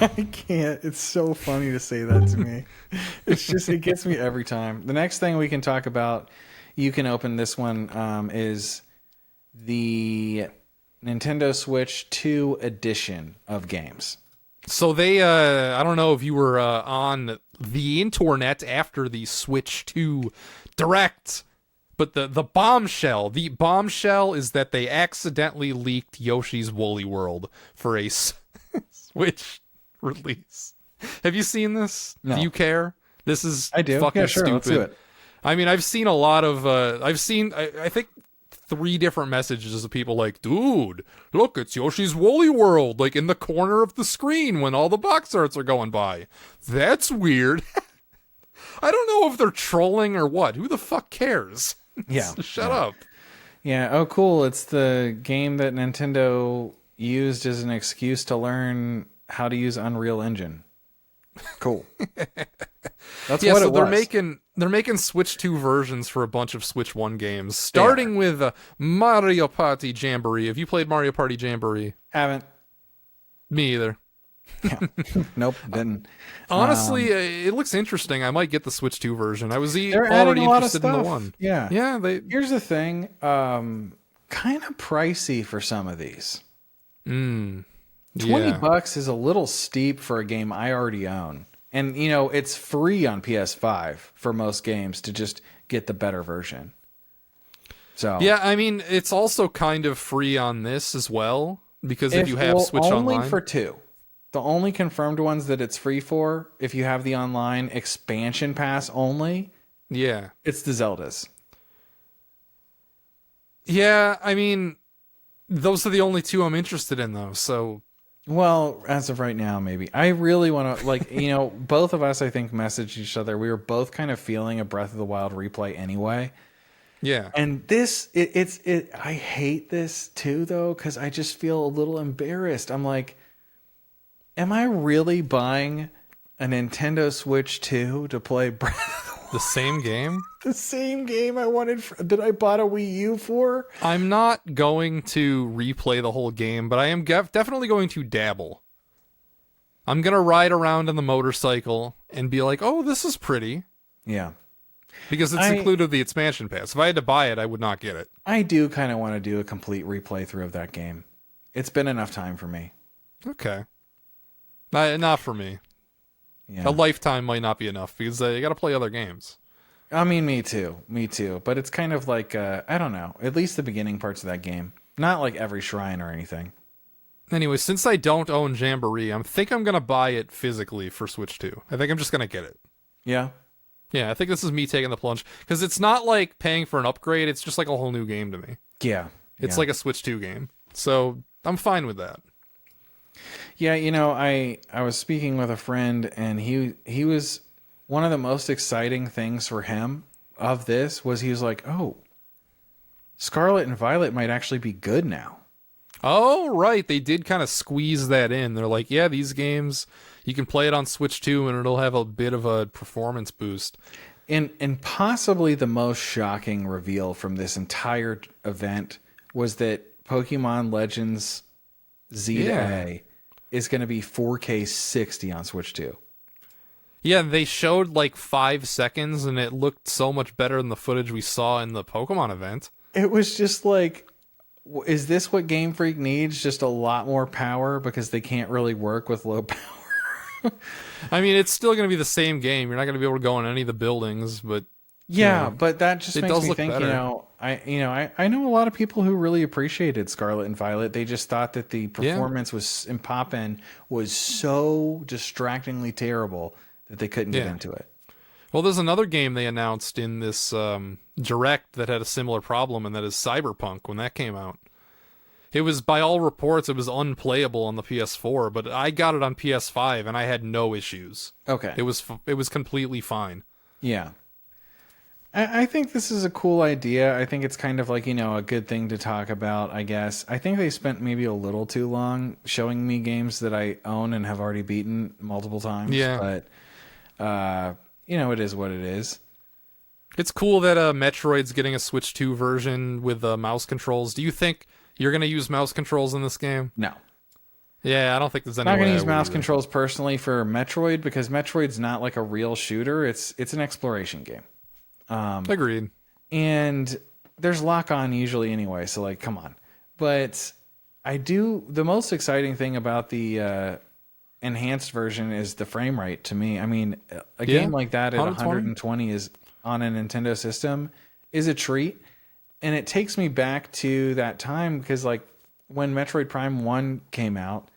I can't. It's so funny to say that to me. It's just, it gets me every time. The next thing we can talk about, you can open this one, is the Nintendo Switch 2 edition of games. So they, I don't know if you were on the internet after the Switch 2 Direct, but the bombshell is that they accidentally leaked Yoshi's Woolly World for a Switch release. Have you seen this? No. Do you care? This is I do. fucking Yeah, sure. stupid. Let's do it. I mean, I've seen a lot of, I think 3 different messages of people like, dude, look, it's Yoshi's Woolly World, like in the corner of the screen when all the box arts are going by. That's weird. I don't know if they're trolling or what. Who the fuck cares? Yeah. Shut up. Yeah. Oh, cool. It's the game that Nintendo used as an excuse to learn how to use Unreal Engine. Cool. That's Yeah, what so it was. they're making Switch 2 versions for a bunch of Switch 1 games, starting with Mario Party Jamboree. Have you played Mario Party Jamboree? Haven't. Me either. Yeah. Nope. Didn't. Honestly, it looks interesting. I might get the Switch 2 version. I was They're already adding a lot of interested in the stuff. one. Yeah. Yeah, Here's the thing. Kind of pricey for some of these. 20 yeah. bucks is a little steep for a game I already own. And, you know, it's free on PS5 for most games to just get the better version. So Yeah, I mean, it's also kind of free on this as well, because if you have well, Switch only Online. for 2. The only confirmed ones that it's free for, if you have the online expansion pass only, Yeah. it's the Zeldas. Yeah, I mean, those are the only 2 I'm interested in, though, so... Well, as of right now, maybe. I really want to, like, you know, both of us, I think, messaged each other. We were both kind of feeling a Breath of the Wild replay anyway. Yeah. And this, I hate this too, though, because I just feel a little embarrassed. I'm like, am I really buying a Nintendo Switch 2 to play Breath of the Wild? The same game? The same game I wanted, that I bought a Wii U for? I'm not going to replay the whole game, but I am definitely going to dabble. I'm going to ride around on the motorcycle and be like, oh, this is pretty. Yeah. Because it's included the expansion pass. If I had to buy it, I would not get it. I do kind of want to do a complete replay through of that game. It's been enough time for me. Okay. Not for me. Yeah. A lifetime might not be enough because you got to play other games. I mean, me too. Me too. But it's kind of like, I don't know, at least the beginning parts of that game. Not like every shrine or anything. Anyway, since I don't own Jamboree, I think I'm going to buy it physically for Switch 2. I think I'm just going to get it. Yeah. Yeah, I think this is me taking the plunge. Because it's not like paying for an upgrade, it's just like a whole new game to me. Yeah. It's like a Switch 2 game. So I'm fine with that. Yeah, you know, I was speaking with a friend, and he was, one of the most exciting things for him of this was he was like, oh, Scarlet and Violet might actually be good now. Oh, right. They did kind of squeeze that in. They're like, yeah, these games, you can play it on Switch 2 and it'll have a bit of a performance boost. And possibly the most shocking reveal from this entire event was that Pokemon Legends Z to A is going to be 4K 60 on Switch 2. Yeah, they showed like 5 seconds and it looked so much better than the footage we saw in the Pokemon event. It was just like, is this what Game Freak needs? Just a lot more power because they can't really work with low power. I mean, it's still going to be the same game. You're not going to be able to go in any of the buildings, but yeah, but that just it makes does me look think, better. I know a lot of people who really appreciated Scarlet and Violet. They just thought that the performance was in Poppin was so distractingly terrible that they couldn't get into it. Well, there's another game they announced in this Direct that had a similar problem, and that is Cyberpunk when that came out. It was, by all reports, it was unplayable on the PS4, but I got it on PS5 and I had no issues. Okay. It was completely fine. Yeah. I think this is a cool idea. I think it's kind of like, a good thing to talk about, I guess. I think they spent maybe a little too long showing me games that I own and have already beaten multiple times. Yeah. But, it is what it is. It's cool that Metroid's getting a Switch 2 version with mouse controls. Do you think you're going to use mouse controls in this game? No. Yeah, I don't think there's any Not way gonna I use would mouse either. controls personally for Metroid because Metroid's not like a real shooter. It's an exploration game. Agreed. And there's lock on usually anyway, so like come on. But the most exciting thing about the enhanced version is the frame rate to me. I mean, a game like that at 120 is on a Nintendo system is a treat. And it takes me back to that time because like when Metroid Prime 1 came out,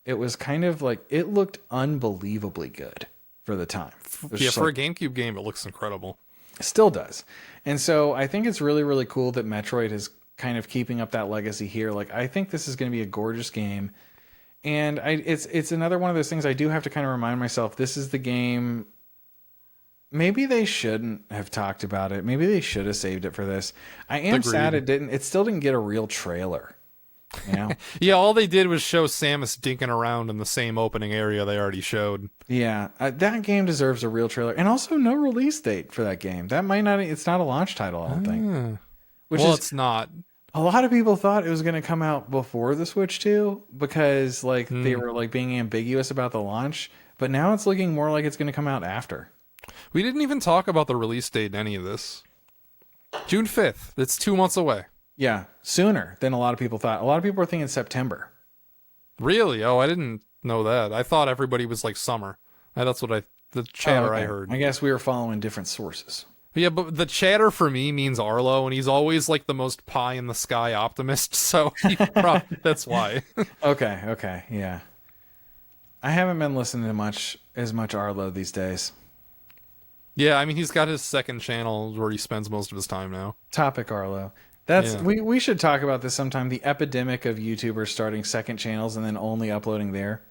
it was kind of like it looked unbelievably good for the time. Yeah, for a GameCube game, it looks incredible. Still does. And so I think it's really, really cool that Metroid is kind of keeping up that legacy here. Like I think this is going to be a gorgeous game. And it's another one of those things I do have to kind of remind myself, this is the game. Maybe they shouldn't have talked about it. Maybe they should have saved it for this. I am sad it still didn't get a real trailer. You know? Yeah, all they did was show Samus dinking around in the same opening area they already showed. Yeah, that game deserves a real trailer, and also no release date for that game. That might not. It's not a launch title, I don't think. It's not. A lot of people thought it was going to come out before the Switch 2 because like they were like being ambiguous about the launch, but now it's looking more like it's going to come out after. We didn't even talk about the release date in any of this. June 5th. It's 2 months away. Yeah, sooner than a lot of people thought. A lot of people were thinking September. Really? Oh, I didn't know that. I thought everybody was like summer. That's what the chatter I heard. I guess we were following different sources. Yeah, but the chatter for me means Arlo, and he's always like the most pie in the sky optimist, so that's why. Okay, yeah. I haven't been listening to as much Arlo these days. Yeah, I mean he's got his second channel where he spends most of his time now. Topic Arlo. We should talk about this sometime. The epidemic of YouTubers starting second channels and then only uploading there.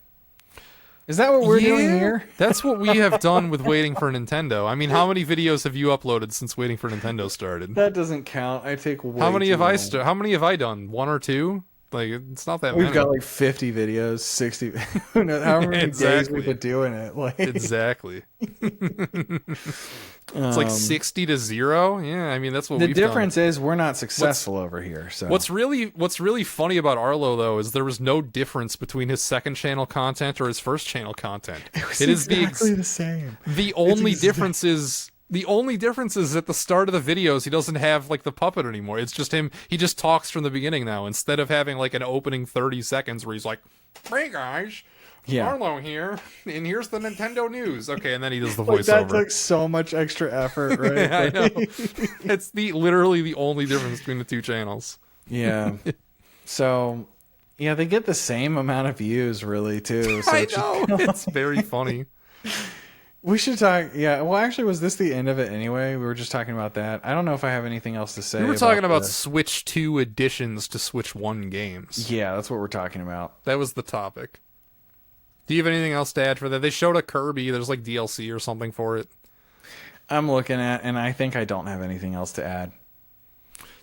Is that what we're doing here? That's what we have done with Waiting for Nintendo. I mean, how many videos have you uploaded since Waiting for Nintendo started? That doesn't count. I take way How many too have long. How many have I done? 1 or 2? Like it's not that We've many. got like 50 videos, 60. Who knows how many days we've been doing it? Like Exactly. It's like 60 to 0. Yeah, I mean that's what the we've difference done. is we're not successful over here. So What's really funny about Arlo though is there was no difference between his second channel content or his first channel content. it is exactly the same. The only difference is at the start of the videos he doesn't have like the puppet anymore. It's just him. He just talks from the beginning now instead of having like an opening 30 seconds where he's like, "Hey guys, Yeah. Arlo here, and here's the Nintendo news." Okay, and then he does the Like, voiceover. that took so much extra effort, right? Yeah, I know. It's literally the only difference between the two channels. Yeah. So, yeah, they get the same amount of views, really, too. So I know. It's very funny. we should talk. Yeah. Well, actually, was this the end of it anyway? We were just talking about that. I don't know if I have anything else to say. We were talking about Switch 2 additions to Switch 1 games. Yeah, that's what we're talking about. That was the topic. Do you have anything else to add for that? They showed a Kirby. There's like DLC or something for it. I'm looking at, and I think I don't have anything else to add.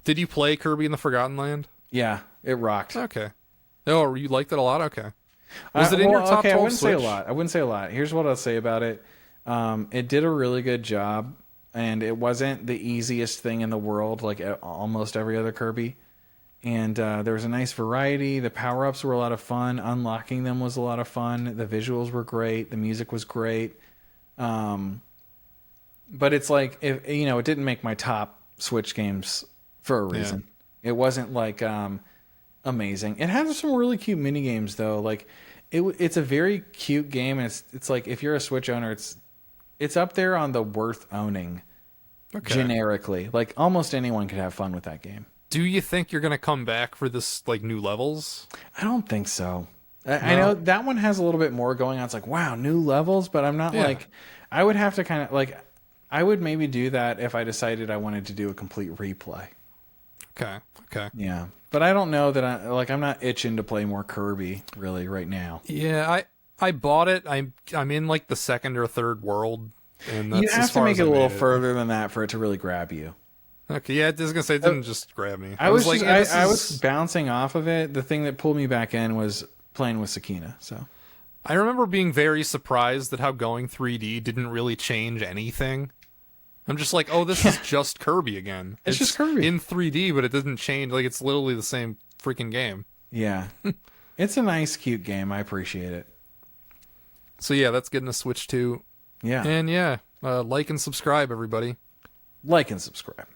Did you play Kirby in the Forgotten Land? Yeah, it rocked. Okay. Oh, you liked it a lot? Okay. Was it in your top 12 I wouldn't Switch? I wouldn't say a lot. Here's what I'll say about it. It did a really good job, and it wasn't the easiest thing in the world, like almost every other Kirby. And there was a nice variety. The power-ups were a lot of fun. Unlocking them was a lot of fun. The visuals were great. The music was great. But it's like, it didn't make my top Switch games for a reason. Yeah. It wasn't like amazing. It has some really cute mini games though. Like it's a very cute game, and it's like if you're a Switch owner, it's up there on the worth owning. Okay. Generically, like almost anyone could have fun with that game. Do you think you're gonna come back for this like new levels? I don't think so. I know that one has a little bit more going on. It's like, wow, new levels, but I'm not like, I would have to kind of like, I would maybe do that if I decided I wanted to do a complete replay. Okay. Yeah. But I don't know that I'm not itching to play more Kirby really right now. Yeah, I bought it. I'm in like the second or third world, and that's you have to make it a little further than that for it to really grab you. Okay, yeah, I was gonna say it didn't just grab me. I was bouncing off of it. The thing that pulled me back in was playing with Sakina. So I remember being very surprised at how going 3D didn't really change anything. I'm just like, oh, this is just Kirby again. It's just Kirby in 3D, but it doesn't change. Like it's literally the same freaking game. Yeah. It's a nice, cute game. I appreciate it. So yeah, that's getting a Switch 2. Yeah. And yeah, like and subscribe, everybody. Like and subscribe.